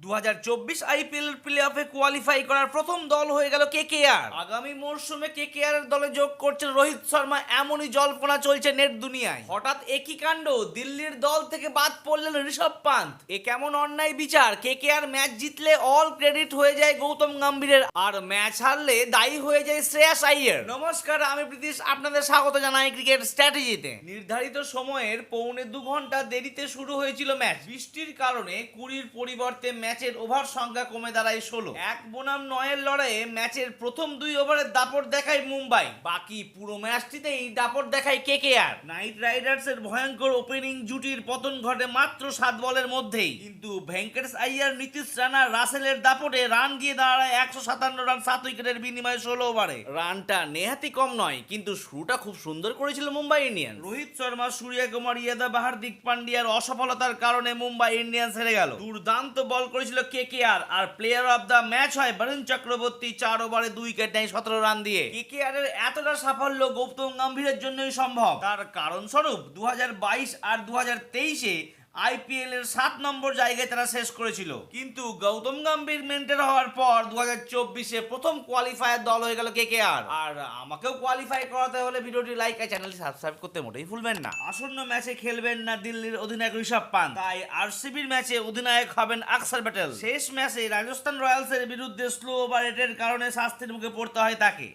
2024 IPL play অফে qualify করার প্রথম দল হয়ে গেল কেকেআর। আগামী মরশুমে কেকেআর এর দলে যোগ করছেন রোহিত শর্মা। এমনই জল্পনা চলছে নেট দুনিয়ায়। হঠাৎ একই কাণ্ড, দিল্লির দল থেকে বাদ পড়লেন ঋষভ পান্ত। এ কেমন অন্যায় বিচার! কেকেআর ম্যাচ জিতলে অল ক্রেডিট হয়ে যায় গৌতম গম্ভীরের, আর ম্যাচ হারলে দায়ী হয়ে যায় শ্রেয়াস আইয়ার। নমস্কার, আমি প্রীতিশ, আপনাদের স্বাগত জানাই ক্রিকেট স্ট্র্যাটেজিতে। নির্ধারিত সময়ের 1.25 ঘন্টা দেরিতে শুরু হয়েছিল ম্যাচ। বৃষ্টির কারণে 20 পরিবর্তে ম্যাচের ওভার সংখ্যা কমে দাঁড়ায় 16। 1 বনাম 9 লড়াইয়ে ম্যাচের প্রথম 2 ওভারে দাপট দেখায় মুম্বাই, বাকি পুরো ম্যাচটিতেই দাপট দেখায় কেকেআর। নাইট রাইডার্সের ভয়ঙ্কর ওপেনিং জুটির পতন ঘটে মাত্র 7 বলের মধ্যেই, কিন্তু ভেঙ্কটেশ আইয়ার, নীতিশ রানা, রাসেলের দাপটে রান গিয়ে দাঁড়ায় 157 রান 7 উইকেটের বিনিময়ে 16 ওভারে। রানটা নেহাতি কম নয়, কিন্তু শুরুটা খুব সুন্দর করেছিল মুম্বাই ইন্ডিয়ান্স। রোহিত শর্মা, সূর্যকুমার ইয়াদব, হার্দিক পান্ডিয়ার অসফলতার কারণে মুম্বাই ইন্ডিয়ান্স হেরে গেল। দুর্দান্ত বল করেছিল কেকেআর, আর প্লেয়ার অফ দ্য ম্যাচ হয় বরুণ চক্রবর্তী। 4 ওভারে 2 উইকেট নেয় 17 রান দিয়ে। কেকেআর এর এতটা সাফল্য গৌতম গম্ভীরের জন্যই সম্ভব। তার কারণ স্বরূপ 2022 আর 2023-এ আইপিএল এর 7 নম্বর জায়গায় তারা শেষ করেছিল, কিন্তু গৌতম গম্ভীর মেন্টর হওয়ার পর 2024-এ প্রথম কোয়ালিফায়ার দল হয়ে গেল কেকেআর। আর আমাকেও কোয়ালিফাই করাতে হলে ভিডিওটি লাইক আর চ্যানেলটি সাবস্ক্রাইব করতে মোটেই ভুলবেন না। আসন্ন ম্যাচে খেলবেন না দিল্লির অধিনায়ক ঋষভ পান্ত, তাই আরসিবির ম্যাচে অধিনায়ক হবেন আকসার প্যাটেল। শেষ ম্যাচে রাজস্থান রয়্যালসের বিরুদ্ধে স্লো ওভার রেটের কারণে শাস্তির মুখে পড়তে হয় তাকে।